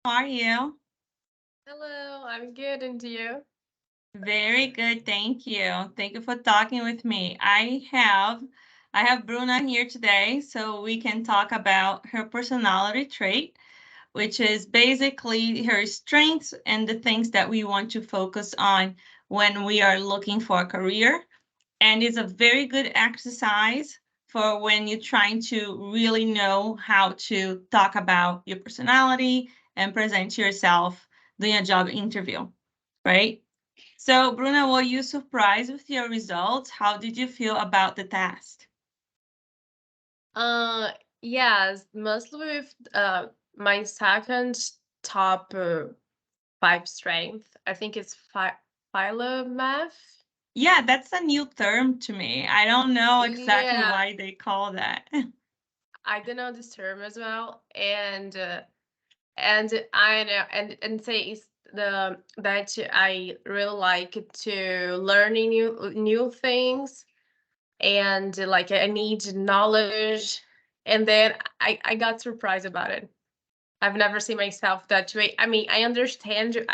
How are you? Hello, I'm good, and you? Very good, thank you. Thank you for talking with me. I have Bruna here today, so we can talk about her personality trait, which is basically her strengths and the things that we want to focus on when we are looking for a career. And it's a very good exercise for when you're trying to really know how to talk about your personality and present yourself during a job interview, right? So, Bruna, were you surprised with your results? How did you feel about the test? Uh, yes, mostly with my second top five strength. I think it's philo math. Yeah, that's a new term to me. I don't know exactly Yeah, why they call that. I don't know this term as well, and I know and say it's the that I really like to learning new things, and like I need knowledge, and then I got surprised about it. I've never seen myself that way. I mean, I understand.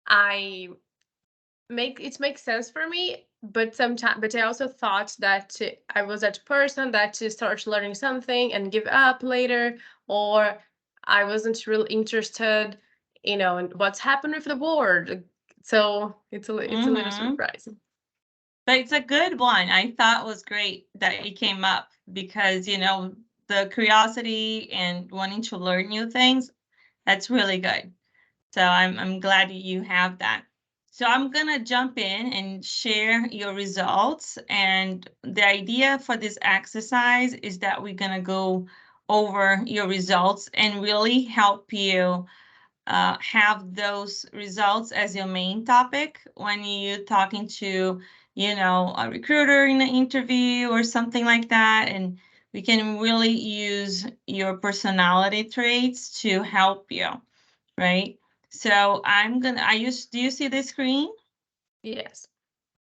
I make it makes sense for me, but sometimes, but I also thought that I was that person that starts learning something and give up later, or I wasn't really interested, in what's happened with the board. So it's a little Mm-hmm. surprising. But it's a good one. I thought was great that it came up because, the curiosity and wanting to learn new things, that's really good. So I'm glad you have that. So I'm gonna jump in and share your results. And the idea for this exercise is that we're gonna go over your results and really help you have those results as your main topic when you're talking to, a recruiter in an interview or something like that. And we can really use your personality traits to help you, right? So do you see the screen? Yes.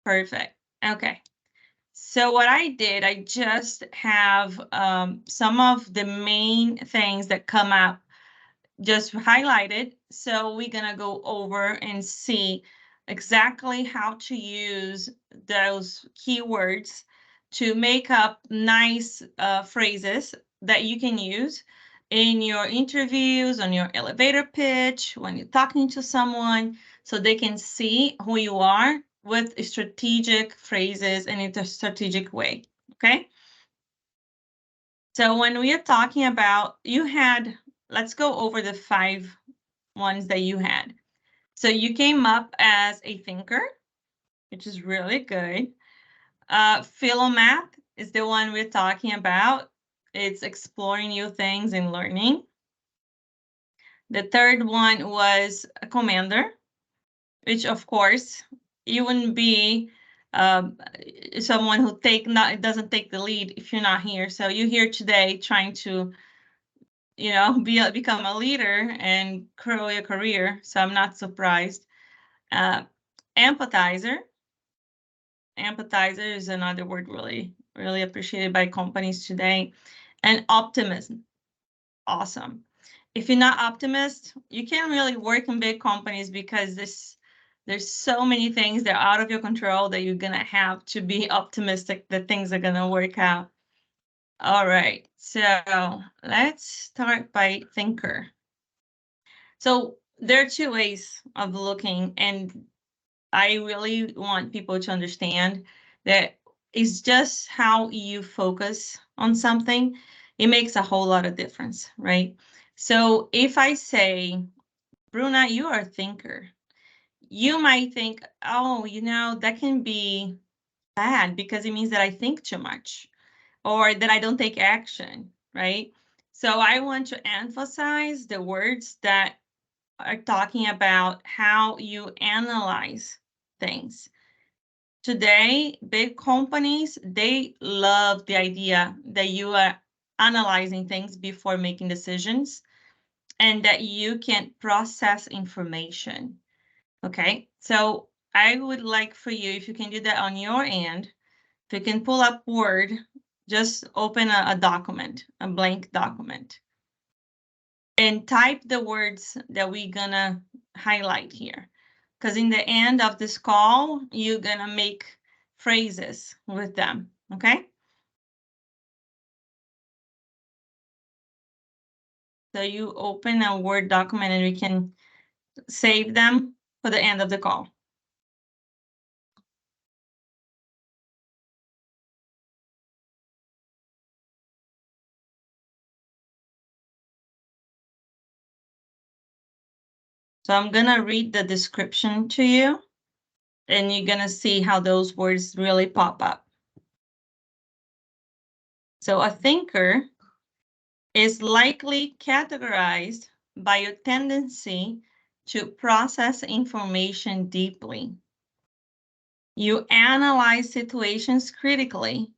Perfect. Okay. So what I did, I just have some of the main things that come up just highlighted. So we're gonna go over and see exactly how to use those keywords to make up nice phrases that you can use in your interviews, on your elevator pitch, when you're talking to someone, so they can see who you are with strategic phrases and in a strategic way. Okay. So when we are talking about, let's go over the 5 ones that you had. So you came up as a thinker, which is really good. Philomath is the one we're talking about. It's exploring new things and learning. The third one was a commander, which of course you wouldn't be someone who doesn't take the lead if you're not here. So you're here today trying to become a leader and grow your career. So I'm not surprised. Uh, empathizer. Empathizer is another word really, really appreciated by companies today. And optimism. Awesome. If you're not optimist, you can't really work in big companies because there's so many things that are out of your control that you're gonna have to be optimistic that things are gonna work out. All right, so let's start by thinker. So there are two ways of looking, and I really want people to understand that it's just how you focus on something. It makes a whole lot of difference, right? So if I say, Bruna, you are a thinker, you might think, oh, that can be bad because it means that I think too much or that I don't take action, right? So I want to emphasize the words that are talking about how you analyze things. Today, big companies, they love the idea that you are analyzing things before making decisions and that you can process information. Okay, so I would like for you, if you can do that on your end, if you can pull up Word, just open a document, a blank document. and type the words that we're gonna highlight here. Because in the end of this call, you're gonna make phrases with them, okay? So you open a Word document and we can save them for the end of the call. So I'm gonna read the description to you, and you're gonna see how those words really pop up. So a thinker is likely categorized by a tendency to process information deeply. You analyze situations critically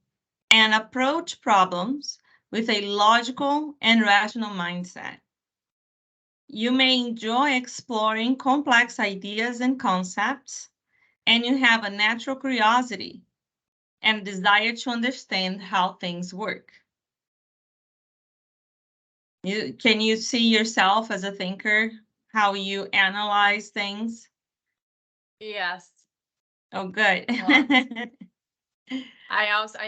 and approach problems with a logical and rational mindset. You may enjoy exploring complex ideas and concepts, and you have a natural curiosity and desire to understand how things work. Can you see yourself as a thinker, how you analyze things? Yes. Oh, good. I also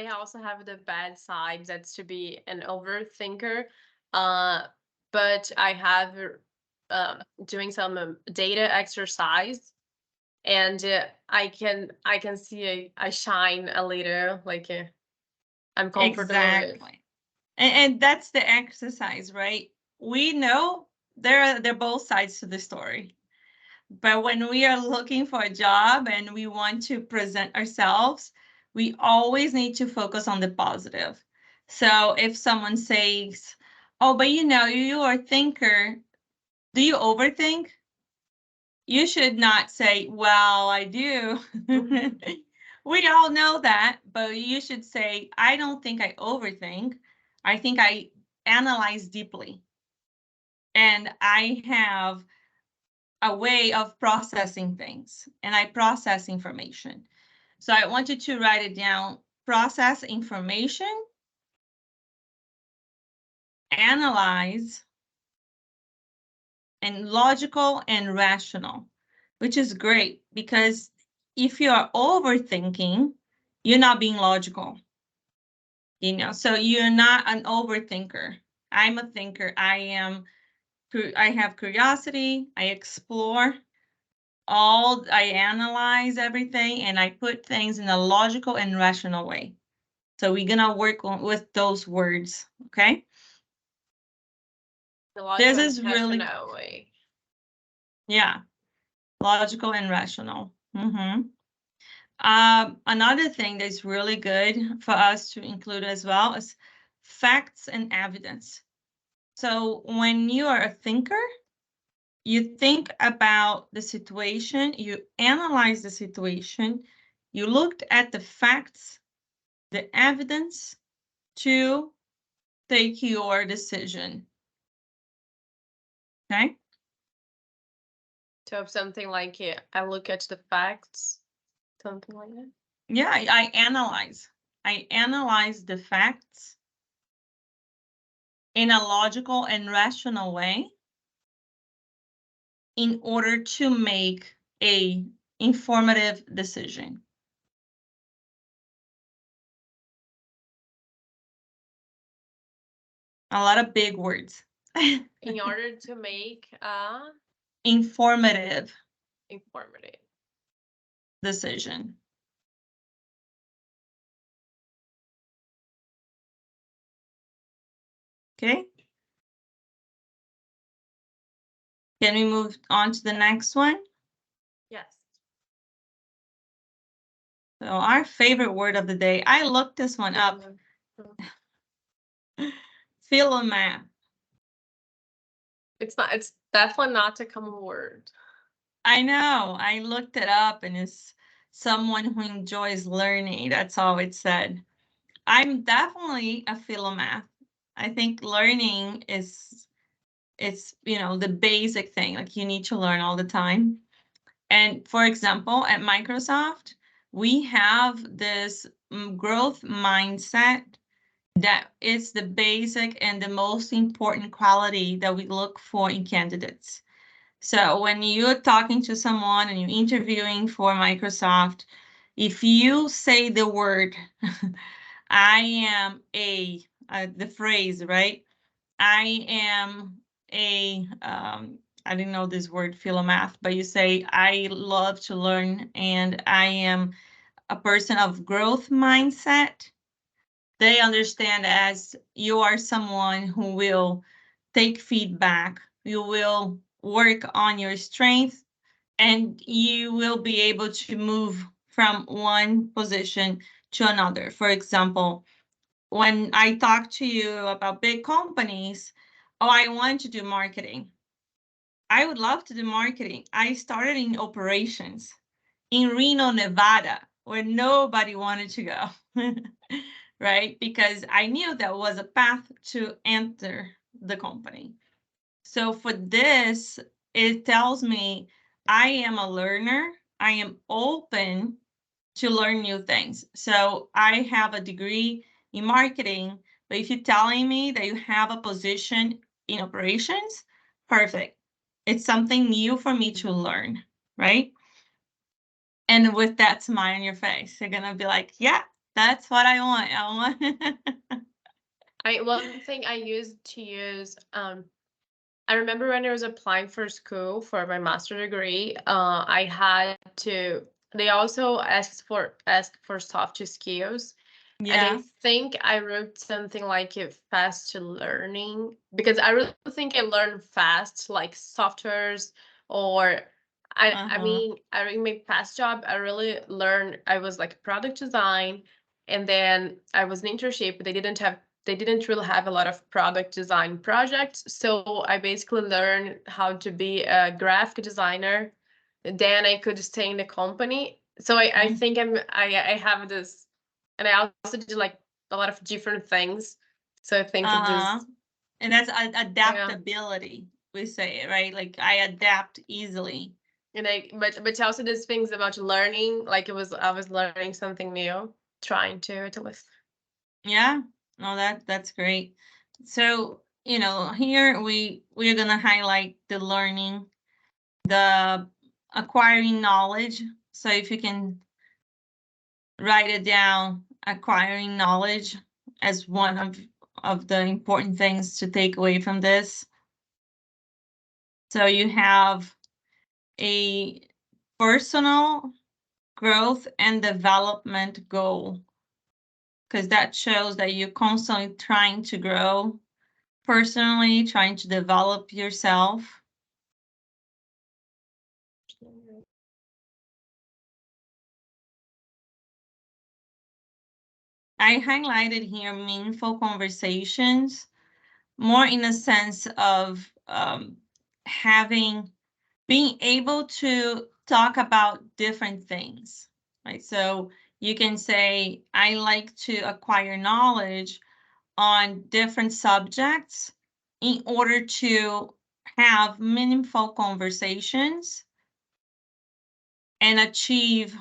have the bad side, that's to be an overthinker. But I have doing some data exercise, and I can see I shine a little, like I'm comfortable with. Exactly. And that's the exercise, right? We know there are both sides to the story. But when we are looking for a job and we want to present ourselves, we always need to focus on the positive. So if someone says, oh, but you know, you are a thinker, do you overthink? You should not say, well, I do. We all know that, but you should say, I don't think I overthink. I think I analyze deeply. And I have a way of processing things, and I process information. So I want you to write it down: process information, analyze, and logical and rational, which is great because if you are overthinking, you're not being logical. So you're not an overthinker. I'm a thinker. I have curiosity. I explore. I analyze everything, and I put things in a logical and rational way. So we're gonna work with those words, okay? This is really, Way. yeah, logical and rational. Another thing that's really good for us to include as well is facts and evidence. So when you are a thinker, you think about the situation, you analyze the situation, you looked at the facts, the evidence to take your decision. Okay? So something like I look at the facts, something like that. Yeah, I analyze. I analyze the facts in a logical and rational way in order to make a informative decision. A lot of big words. In order to make informative decision. Okay. Can we move on to the next one? Yes. So our favorite word of the day. I looked this one up. Philomath. It's definitely not a common word. I know. I looked it up, and it's someone who enjoys learning. That's all it said. I'm definitely a philomath. I think learning it's the basic thing. Like, you need to learn all the time. And for example, at Microsoft, we have this growth mindset That is the basic and the most important quality that we look for in candidates. So when you're talking to someone and you're interviewing for Microsoft, if you say the word, I am the phrase, right? I am I didn't know this word, philomath, but you say, I love to learn and I am a person of growth mindset. They understand as you are someone who will take feedback, you will work on your strength, and you will be able to move from one position to another. For example, when I talk to you about big companies, oh, I want to do marketing. I would love to do marketing. I started in operations in Reno, Nevada, where nobody wanted to go, right? Because I knew that was a path to enter the company. So for this, it tells me I am a learner. I am open to learn new things. So I have a degree in marketing, but if you're telling me that you have a position in operations, perfect. It's something new for me to learn, right? And with that smile on your face, you're gonna be like, yeah, that's what I want. One thing I used to use, I remember when I was applying for school for my master degree, I had to. They also asked for soft skills, and I Yeah. think I wrote something like fast learning, because I really think I learn fast, like softwares, or I mean, in my past job, I really learned. I was like product design, and then I was an internship. They didn't really have a lot of product design projects. So I basically learned how to be a graphic designer. Then I could stay in the company. So I think I have this, and I also did like a lot of different things. So I think this, and that's adaptability. We say it, right? Like I adapt easily. and but also these things about learning, like I was learning something new, trying to list. Yeah, no, that's great. So, here we're gonna highlight the learning, the acquiring knowledge. So if you can write it down, acquiring knowledge as one of the important things to take away from this. So you have a personal growth and development goal, because that shows that you're constantly trying to grow personally, trying to develop yourself. I highlighted here meaningful conversations, more in a sense of being able to talk about different things, right? So you can say, I like to acquire knowledge on different subjects in order to have meaningful conversations and achieve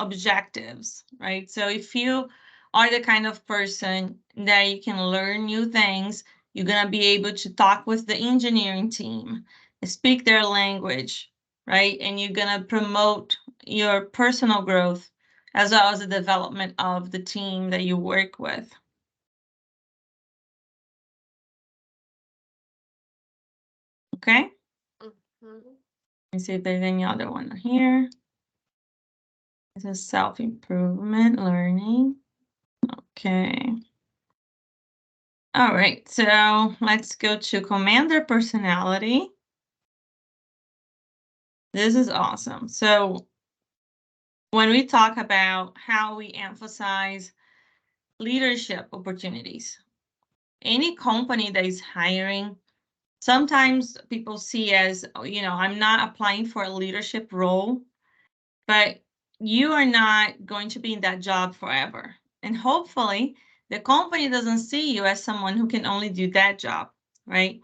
objectives, right? So if you are the kind of person that you can learn new things, you're going to be able to talk with the engineering team, speak their language, right? And you're going to promote your personal growth as well as the development of the team that you work with. Okay? Let me see if there's any other one here. This is self-improvement learning. Okay. All right, so let's go to commander personality. This is awesome. So when we talk about how we emphasize leadership opportunities, any company that is hiring, sometimes people see as, I'm not applying for a leadership role, but you are not going to be in that job forever. And hopefully the company doesn't see you as someone who can only do that job, right?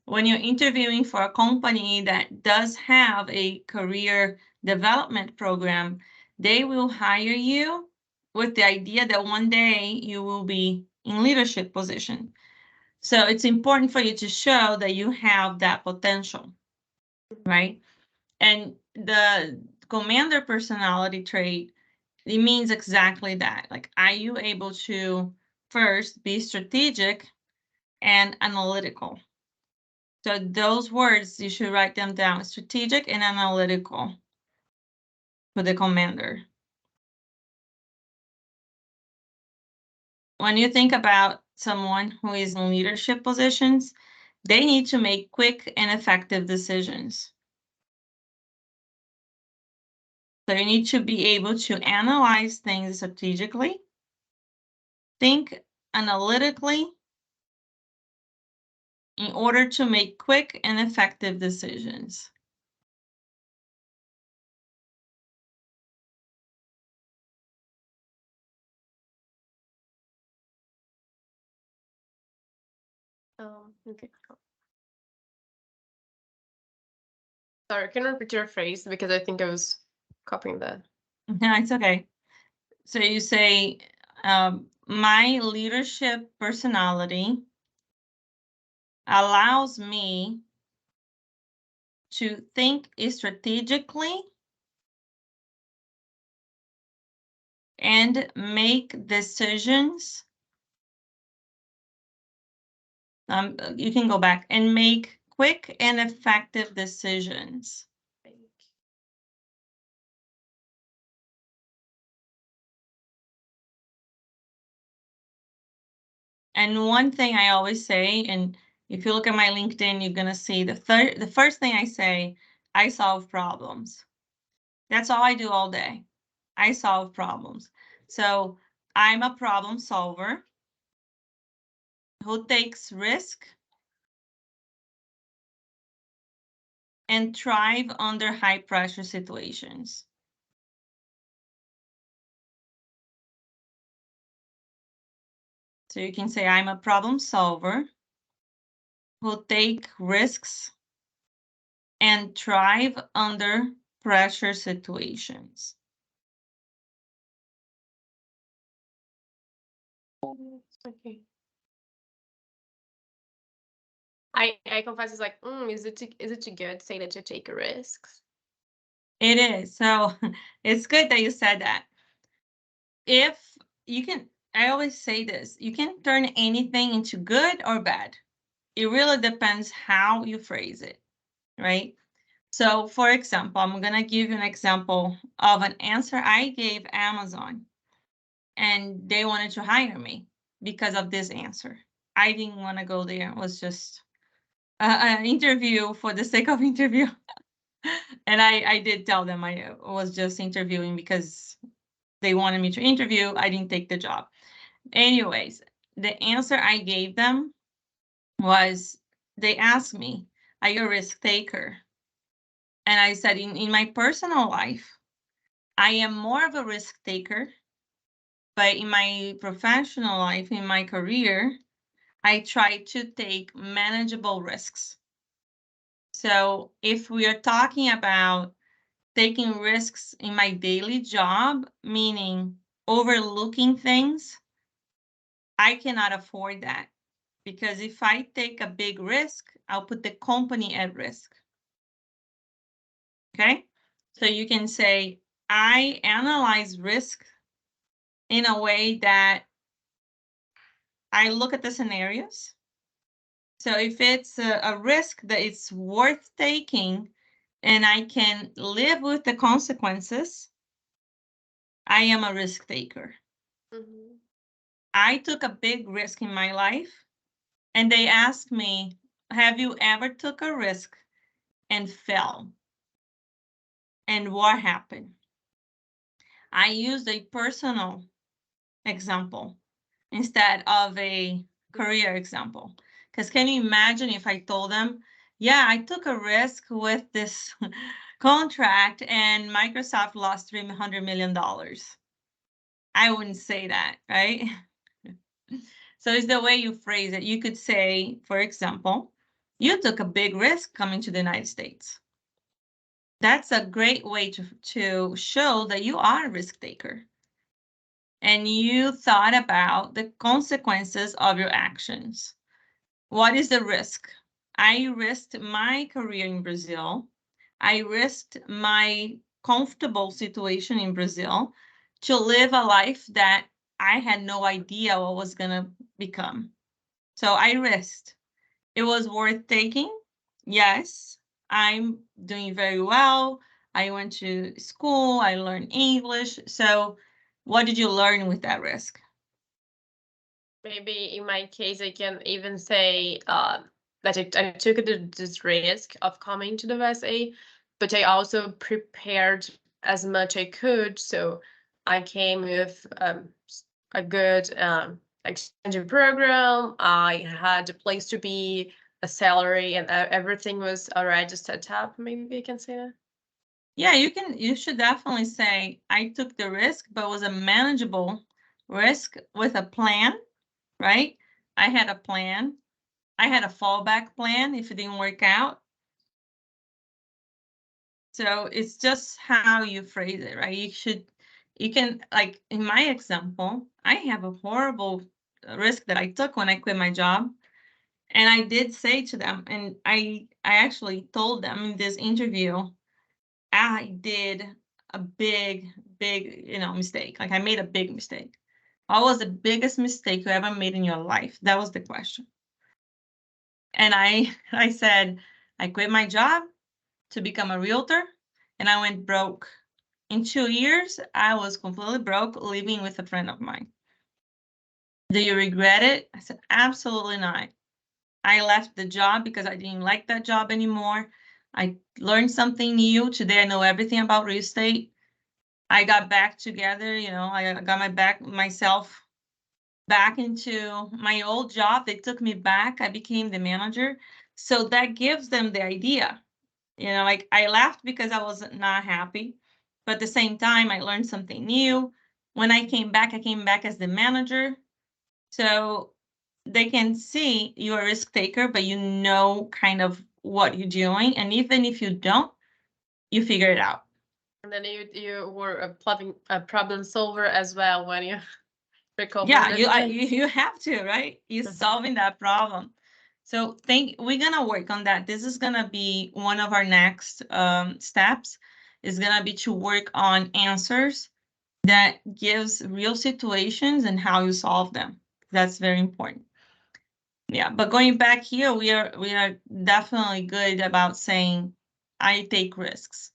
When you're interviewing for a company that does have a career development program, they will hire you with the idea that one day you will be in leadership position. So it's important for you to show that you have that potential, right? And the commander personality trait, it means exactly that. Like, are you able to first be strategic and analytical? So those words, you should write them down, strategic and analytical for the commander. When you think about someone who is in leadership positions, they need to make quick and effective decisions. So you need to be able to analyze things strategically, think analytically, in order to make quick and effective decisions. Okay. Sorry, can you repeat your phrase because I think I was copying that. No, it's okay. So you say, my leadership personality allows me to think strategically and make decisions. You can go back and make quick and effective decisions. And one thing I always say, and if you look at my LinkedIn, you're gonna see the first thing I say, I solve problems. That's all I do all day. I solve problems. So I'm a problem solver who takes risk and thrive under high pressure situations. So you can say I'm a problem solver who take risks and thrive under pressure situations. Okay. I confess it's like, is it too good to say that you take risks? It is. So it's good that you said that. If you can, I always say this, you can turn anything into good or bad. It really depends how you phrase it, right? So for example, I'm going to give you an example of an answer I gave Amazon, and they wanted to hire me because of this answer. I didn't want to go there. It was just an interview for the sake of interview. And I did tell them I was just interviewing because they wanted me to interview. I didn't take the job. Anyways, the answer I gave them was, they asked me, are you a risk taker? And I said, in my personal life, I am more of a risk taker, but in my professional life, in my career, I try to take manageable risks. So if we are talking about taking risks in my daily job, meaning overlooking things, I cannot afford that, because if I take a big risk, I'll put the company at risk. Okay, so you can say, I analyze risk in a way that I look at the scenarios. So if it's a risk that it's worth taking and I can live with the consequences, I am a risk taker. Mm-hmm. I took a big risk in my life, and they asked me, have you ever took a risk and fell? And what happened? I used a personal example instead of a career example. Because can you imagine if I told them, yeah, I took a risk with this contract and Microsoft lost $300 million. I wouldn't say that, right? So it's the way you phrase it. You could say, for example, you took a big risk coming to the United States. That's a great way to show that you are a risk taker. and you thought about the consequences of your actions. What is the risk? I risked my career in Brazil. I risked my comfortable situation in Brazil to live a life that I had no idea what was going to become. So I risked. It was worth taking. Yes, I'm doing very well. I went to school. I learned English. So what did you learn with that risk? Maybe in my case, I can even say that I took this risk of coming to the USA, but I also prepared as much I could. So I came with a good exchange program. I had a place to be, a salary, and everything was already set up. Maybe I can say that. Yeah, you should definitely say I took the risk, but it was a manageable risk with a plan, right? I had a plan. I had a fallback plan if it didn't work out. So it's just how you phrase it, right? You can, like in my example, I have a horrible risk that I took when I quit my job. And I did say to them, and I actually told them in this interview, I did a big, mistake. Like I made a big mistake. What was the biggest mistake you ever made in your life? That was the question. And I said, I quit my job to become a realtor and I went broke. In 2 years, I was completely broke living with a friend of mine. Do you regret it? I said, absolutely not. I left the job because I didn't like that job anymore. I learned something new. Today, I know everything about real estate. I got back together, I got myself back into my old job. They took me back. I became the manager. So that gives them the idea. Like I left because I was not happy, but at the same time, I learned something new. When I came back as the manager. So they can see you're a risk taker, but you know kind of what you're doing. And even if you don't, you figure it out. And then you were a problem solver as well when you recovered. Yeah, you have to, right? You're solving that problem. So we're gonna work on that. This is gonna be one of our next steps. Is gonna be to work on answers that gives real situations and how you solve them. That's very important. Yeah, but going back here, we are definitely good about saying I take risks.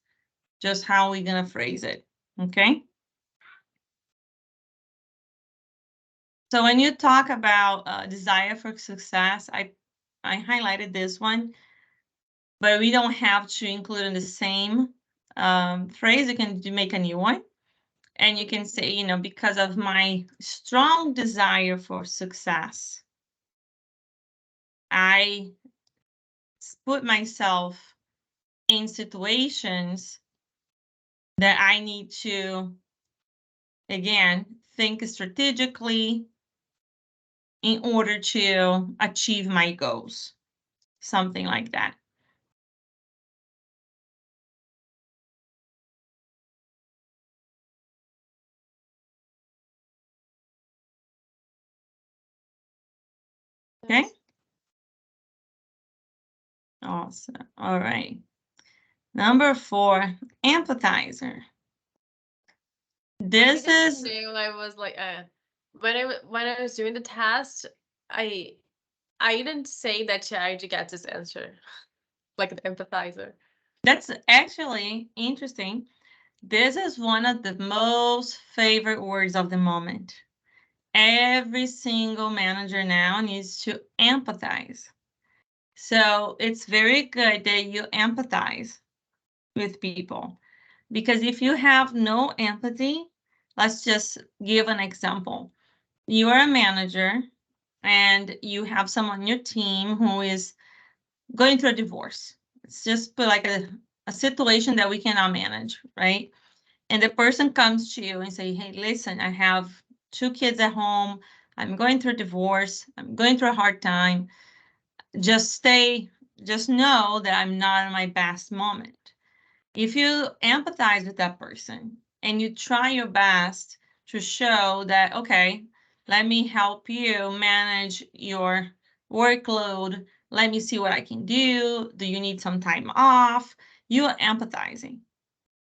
Just how we're gonna phrase it. Okay. So when you talk about desire for success, I highlighted this one, but we don't have to include in the same phrase. You can make a new one. And you can say, because of my strong desire for success, I put myself in situations that I need to, again, think strategically in order to achieve my goals. Something like that. Okay. Awesome. All right. Number 4, empathizer. This is. I was like, when I was doing the test, I didn't say that I'd get this answer, like an empathizer. That's actually interesting. This is one of the most favorite words of the moment. Every single manager now needs to empathize. So it's very good that you empathize with people. Because if you have no empathy, let's just give an example. You are a manager and you have someone on your team who is going through a divorce. It's just like a situation that we cannot manage, right? And the person comes to you and say, hey, listen, I have 2 kids at home. I'm going through a divorce. I'm going through a hard time. Just know that I'm not in my best moment. If you empathize with that person and you try your best to show that, okay, let me help you manage your workload. Let me see what I can do. Do you need some time off? You're empathizing.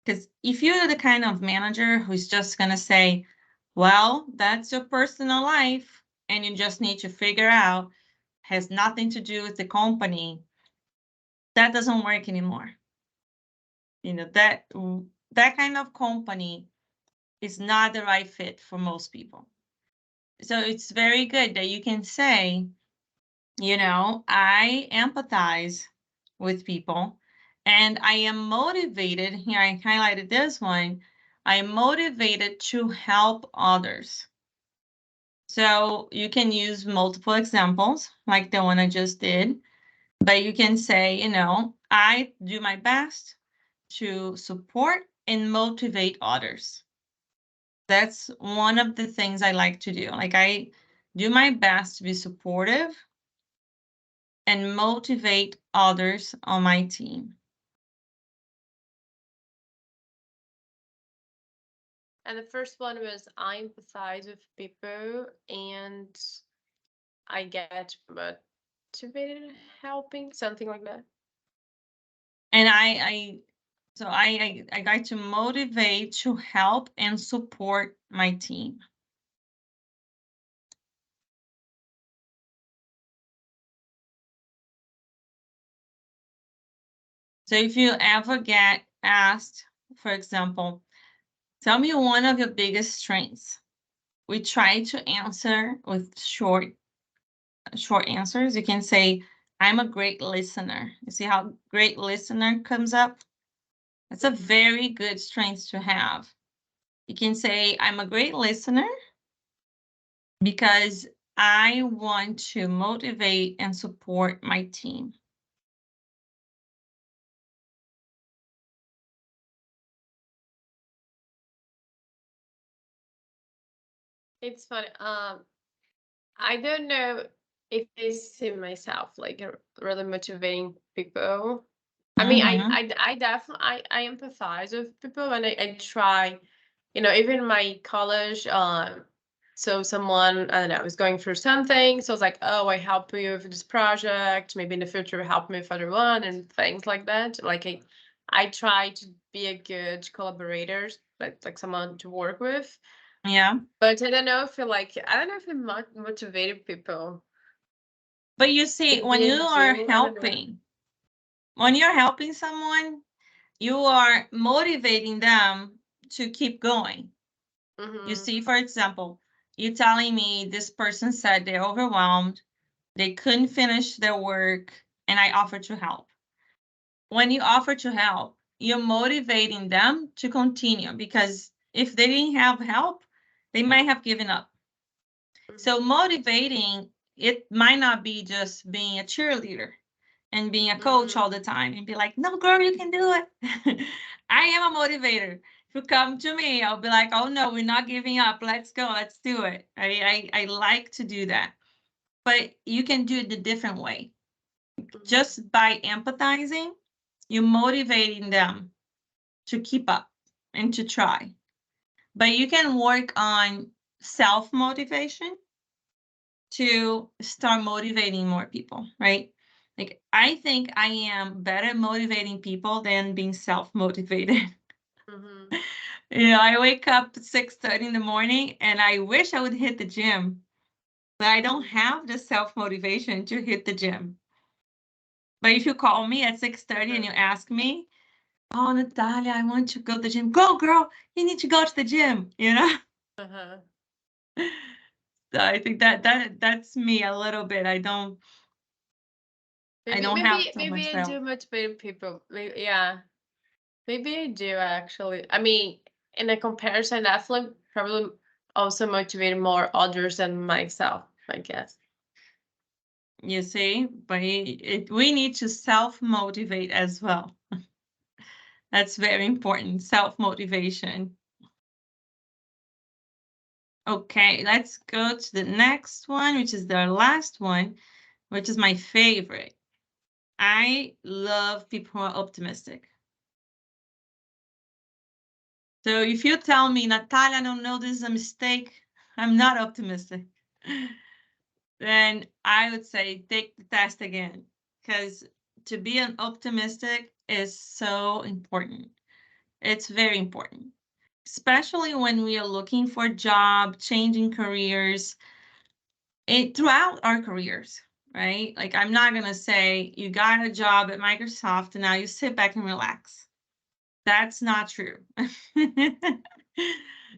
Because if you're the kind of manager who's just going to say, well, that's your personal life, and you just need to figure out, has nothing to do with the company, that doesn't work anymore. You know, that kind of company is not the right fit for most people. So it's very good that you can say, you know, I empathize with people and I am motivated. Here, I highlighted this one. I am motivated to help others. So you can use multiple examples like the one I just did, but you can say, you know, I do my best to support and motivate others. That's one of the things I like to do. Like, I do my best to be supportive and motivate others on my team. And the first one was I empathize with people and I get motivated helping, something like that. And I like to motivate, to help and support my team. So if you ever get asked, for example, tell me one of your biggest strengths, we try to answer with short answers. You can say, I'm a great listener. You see how great listener comes up? That's a very good strength to have. You can say, I'm a great listener because I want to motivate and support my team. It's funny. I don't know if I see myself like really motivating people. I mean, I definitely I empathize with people and I try, you know, even in my college, so someone, I don't know, was going through something. So I was like, oh, I help you with this project. Maybe in the future help me with other one and things like that. Like I try to be a good collaborator, like someone to work with. Yeah. But I don't know if it motivated people. But you see, when you are helping, when you're helping someone, you are motivating them to keep going. You see, for example, you're telling me this person said they're overwhelmed, they couldn't finish their work, and I offered to help. When you offer to help, you're motivating them to continue, because if they didn't have help, they might have given up. So motivating, it might not be just being a cheerleader and being a coach all the time and be like, no, girl, you can do it. I am a motivator. If you come to me, I'll be like, oh no, we're not giving up. Let's go. Let's do it. I like to do that. But you can do it the different way. Just by empathizing, you're motivating them to keep up and to try. But you can work on self-motivation to start motivating more people, right? Like, I think I am better motivating people than being self-motivated. You know, I wake up at 6:30 in the morning and I wish I would hit the gym, but I don't have the self-motivation to hit the gym. But if you call me at 6:30 and you ask me, oh, Natalia, I want to go to the gym. Go, girl, you need to go to the gym, you know? So I think that's me a little bit. I don't have so much maybe I do motivate people. Maybe, yeah. Maybe I do actually. I mean, in a comparison, definitely probably also motivate more others than myself, I guess. You see, but we need to self-motivate as well. That's very important, self-motivation. Okay, let's go to the next one, which is the last one, which is my favorite. I love people who are optimistic. So if you tell me, Natalia, I don't know, this is a mistake, I'm not optimistic, then I would say take the test again, because to be an optimistic is so important. It's very important, especially when we are looking for a job, changing careers, throughout our careers, right? Like, I'm not going to say you got a job at Microsoft and now you sit back and relax. That's not true.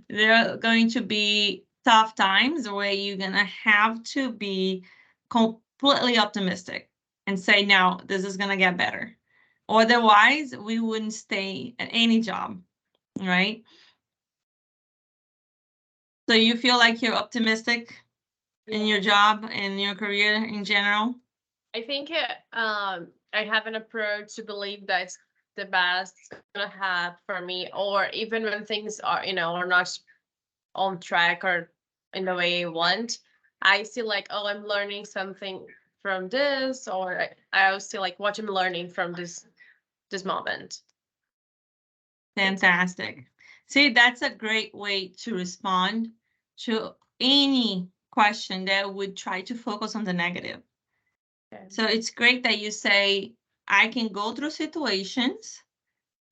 There are going to be tough times where you're going to have to be completely optimistic and say, no, this is going to get better. Otherwise, we wouldn't stay at any job, right? So you feel like you're optimistic in your job and your career in general? I think I have an approach to believe that's the best it's gonna have for me, or even when things are, are not on track or in the way I want, I see like, oh, I'm learning something from this, or I also see like what I'm learning from this moment. Fantastic. See, that's a great way to respond to any question that would try to focus on the negative. Okay. So it's great that you say, I can go through situations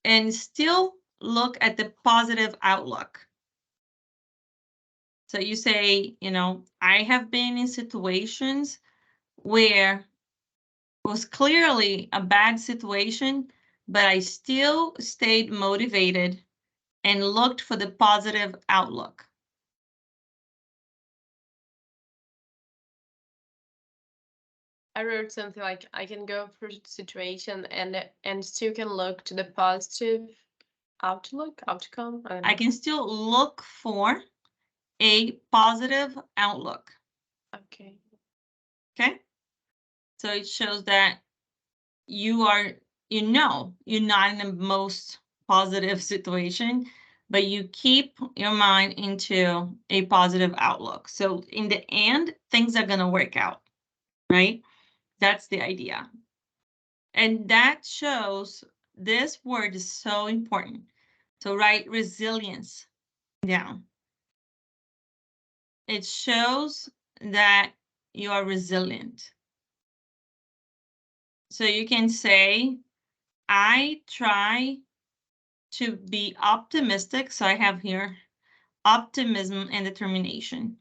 and still look at the positive outlook. So you say, I have been in situations where it was clearly a bad situation, but I still stayed motivated and looked for the positive outlook. I wrote something like, I can go through the situation and still can look to the positive outcome. I can still look for a positive outlook. Okay. Okay. So it shows that you're not in the most positive situation, but you keep your mind into a positive outlook. So in the end, things are going to work out, right? That's the idea. And that shows this word is so important. So write resilience down. It shows that you are resilient. So you can say, I try to be optimistic. So I have here optimism and determination.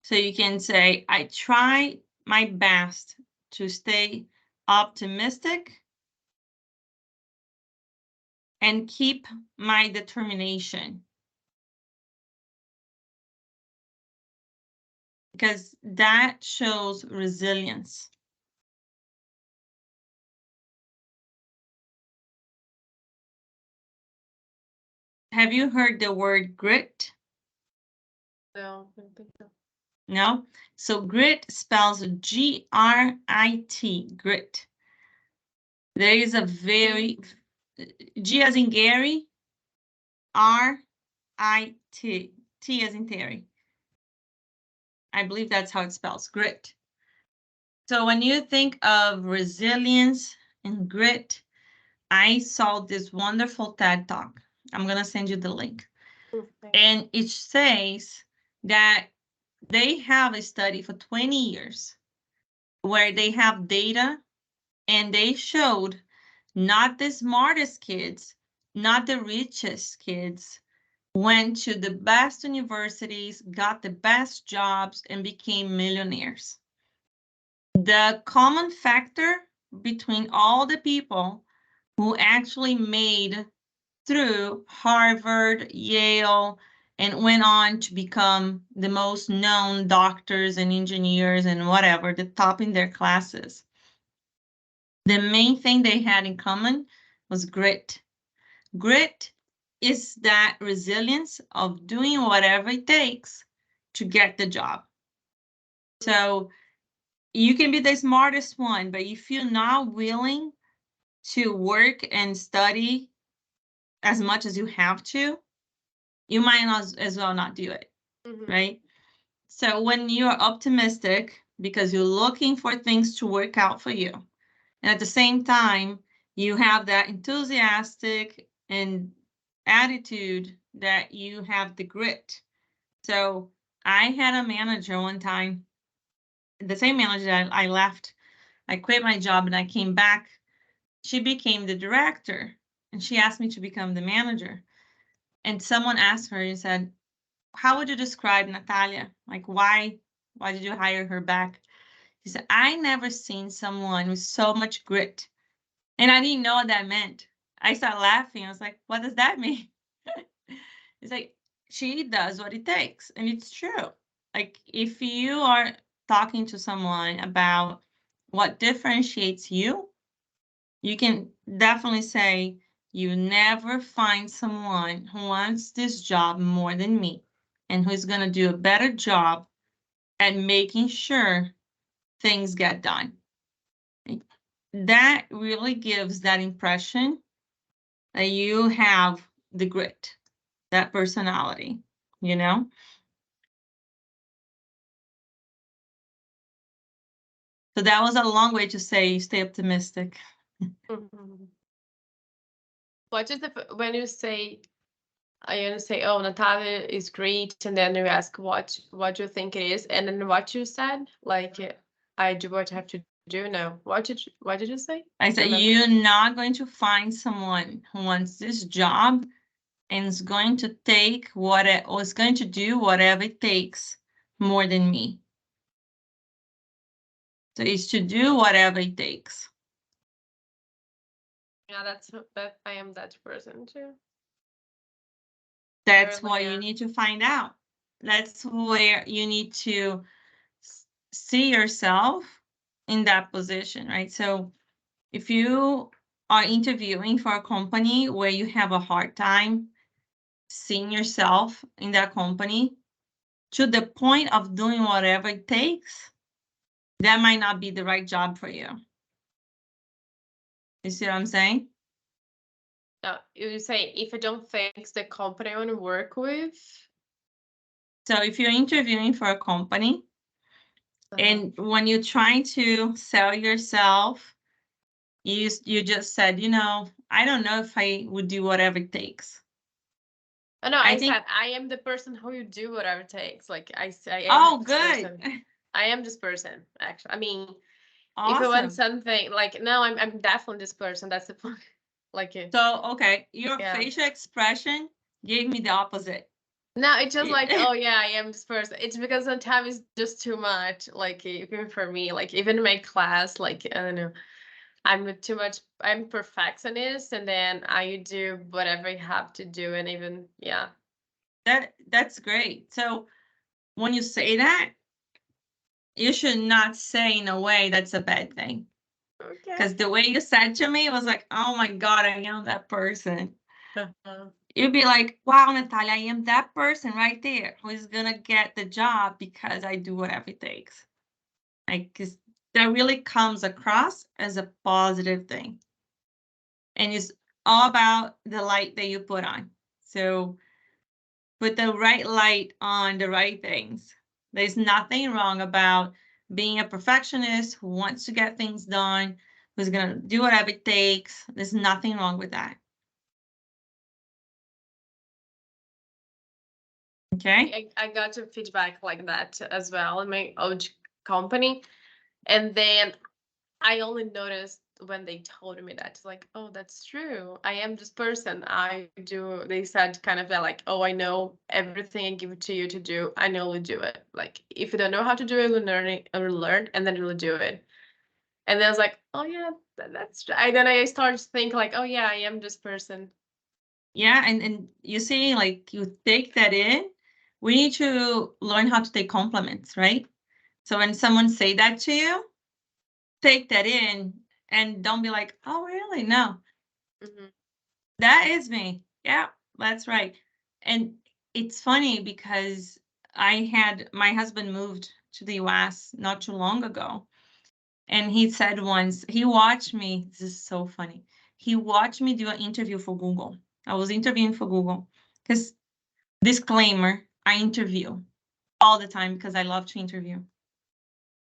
So you can say, I try my best to stay optimistic and keep my determination. Because that shows resilience. Have you heard the word grit? No, I don't think so. No? So grit spells G-R-I-T, grit. There is a very, G as in Gary, R-I-T, T as in Terry. I believe that's how it spells, grit. So when you think of resilience and grit, I saw this wonderful TED Talk. I'm going to send you the link. And it says that they have a study for 20 years where they have data and they showed not the smartest kids, not the richest kids, went to the best universities, got the best jobs, and became millionaires. The common factor between all the people who actually made through Harvard, Yale, and went on to become the most known doctors and engineers and whatever, the top in their classes. The main thing they had in common was grit. Grit is that resilience of doing whatever it takes to get the job. So you can be the smartest one, but if you're not willing to work and study as much as you have to, you might as well not do it, right? So when you're optimistic, because you're looking for things to work out for you, and at the same time, you have that enthusiastic and attitude that you have the grit. So I had a manager one time, the same manager that I left. I quit my job and I came back. She became the director and she asked me to become the manager. And someone asked her and said, how would you describe Natalia? Like, why did you hire her back? She said, I never seen someone with so much grit. And I didn't know what that meant. I started laughing. I was like, what does that mean? It's like, she does what it takes. And it's true. Like, if you are talking to someone about what differentiates you, you can definitely say, you never find someone who wants this job more than me and who's going to do a better job at making sure things get done. That really gives that impression that you have the grit, that personality, you know? So that was a long way to say stay optimistic. Mhm. What is when you say, I say, oh, Natalia is great, and then you ask what you think it is, and then what you said, like, I do what I have to do now. What did you say? I said, you're not going to find someone who wants this job and is going to take or is going to do whatever it takes more than me. So it's to do whatever it takes. Yeah, that I am that person too. That's what you need to find out. That's where you need to see yourself in that position, right? So if you are interviewing for a company where you have a hard time seeing yourself in that company to the point of doing whatever it takes, that might not be the right job for you. You see what I'm saying? You say, if I don't think it's the company I want to work with. So if you're interviewing for a company, and when you're trying to sell yourself, you just said, I don't know if I would do whatever it takes. Oh, no, I said I am the person who you do whatever it takes. Like I say, oh, good. I am this person, actually. I mean, awesome. If I want something, like, no, I'm definitely this person. That's the point. Like it. So, okay, your facial expression gave me the opposite. No, it's just like, oh yeah, I am this person. It's because sometimes it's just too much. Like, even for me, like, even in my class, like, I don't know, I'm too much. I'm perfectionist, and then I do whatever I have to do, and even that's great. So when you say that, you should not say in a way that's a bad thing. Okay. Because the way you said to me was like, oh my God, I am that person. You'd be like, wow, Natalia, I am that person right there who is going to get the job because I do whatever it takes. Like, because that really comes across as a positive thing. And it's all about the light that you put on. So put the right light on the right things. There's nothing wrong about being a perfectionist who wants to get things done, who's going to do whatever it takes. There's nothing wrong with that. Okay. I got some feedback like that as well in my old company. And then I only noticed when they told me that, like, oh, that's true. I am this person. I do. They said kind of like, oh, I know everything I give it to you to do. I know you'll do it. Like, if you don't know how to do it, you'll learn, and then you'll do it. And then I was like, oh yeah, that's. And then I started to think like, oh yeah, I am this person. Yeah, and you see, like, you take that in. We need to learn how to take compliments, right? So when someone say that to you, take that in and don't be like, oh, really? No. Mm-hmm. That is me. Yeah, that's right. And it's funny because my husband moved to the US not too long ago. And he said once, he watched me, this is so funny. He watched me do an interview for Google. I was interviewing for Google because, disclaimer, I interview all the time because I love to interview.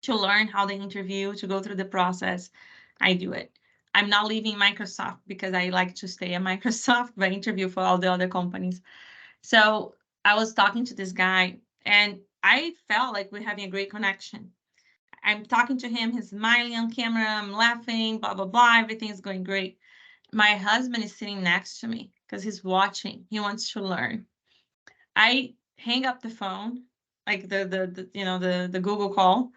To learn how they interview, to go through the process, I do it. I'm not leaving Microsoft because I like to stay at Microsoft, but I interview for all the other companies. So I was talking to this guy, and I felt like we're having a great connection. I'm talking to him, he's smiling on camera, I'm laughing, blah, blah, blah, everything's going great. My husband is sitting next to me because he's watching, he wants to learn. I hang up the phone, like the Google call,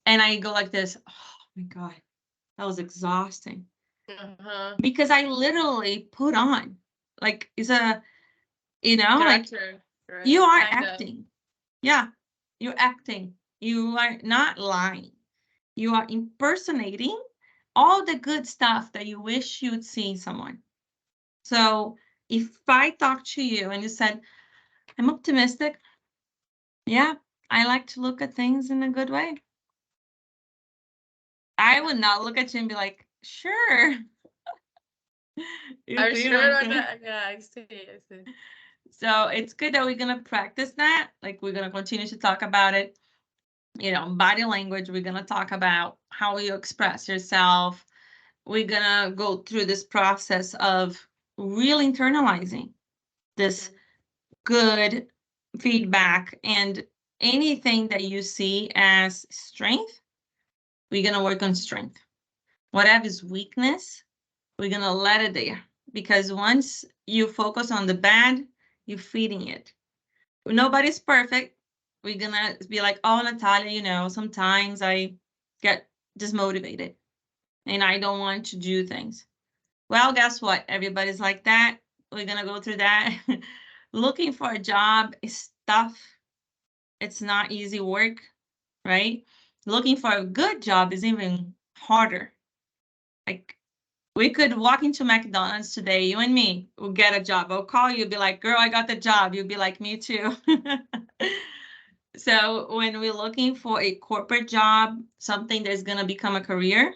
and I go like this, oh my God, that was exhausting. Because I literally put on, like, it's a, like, Director, right? you are Kind of. acting. Yeah, you're acting. You are not lying. You are impersonating all the good stuff that you wish you would see in someone. So if I talk to you and you said, I'm optimistic, yeah, I like to look at things in a good way, I would not look at you and be like, sure. I'm see sure what I'm on saying? that. Yeah, I see. So it's good that we're gonna practice that. Like, we're gonna continue to talk about it. Body language, we're gonna talk about how you express yourself. We're gonna go through this process of really internalizing this good feedback, and anything that you see as strength, we're gonna work on strength. Whatever is weakness, we're gonna let it there, because once you focus on the bad, you're feeding it. Nobody's perfect. We're gonna be like, oh, Natalia, sometimes I get dismotivated and I don't want to do things. Well, guess what? Everybody's like that. We're gonna go through that. Looking for a job is tough. It's not easy work, right? Looking for a good job is even harder. Like, we could walk into McDonald's today, you and me will get a job. I'll call you, be like, girl, I got the job. You'll be like, me too. So when we're looking for a corporate job, something that's going to become a career,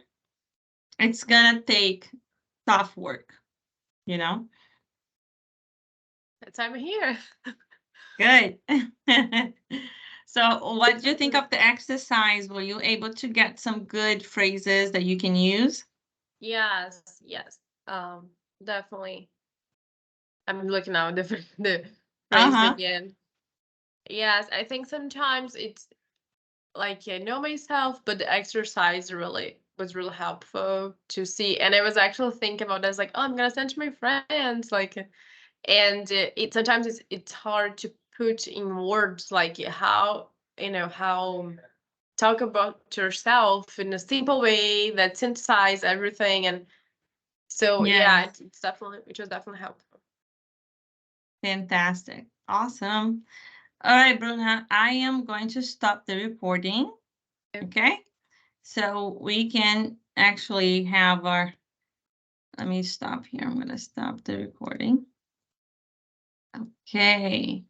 it's going to take tough work, That's why I'm here. Good. So what do you think of the exercise? Were you able to get some good phrases that you can use? Yes. Definitely. I'm looking now the phrase again. Yes, I think sometimes it's like I know myself, but the exercise was really helpful to see. And I was actually thinking about this, like, oh, I'm gonna send to my friends, like, and it sometimes it's hard to put in words, like how talk about yourself in a simple way that synthesize everything. And so yeah, Yes. it was definitely helpful. Fantastic. Awesome. All right, Bruna, I am going to stop the recording. Okay. So we can actually have let me stop here. I'm going to stop the recording. Okay.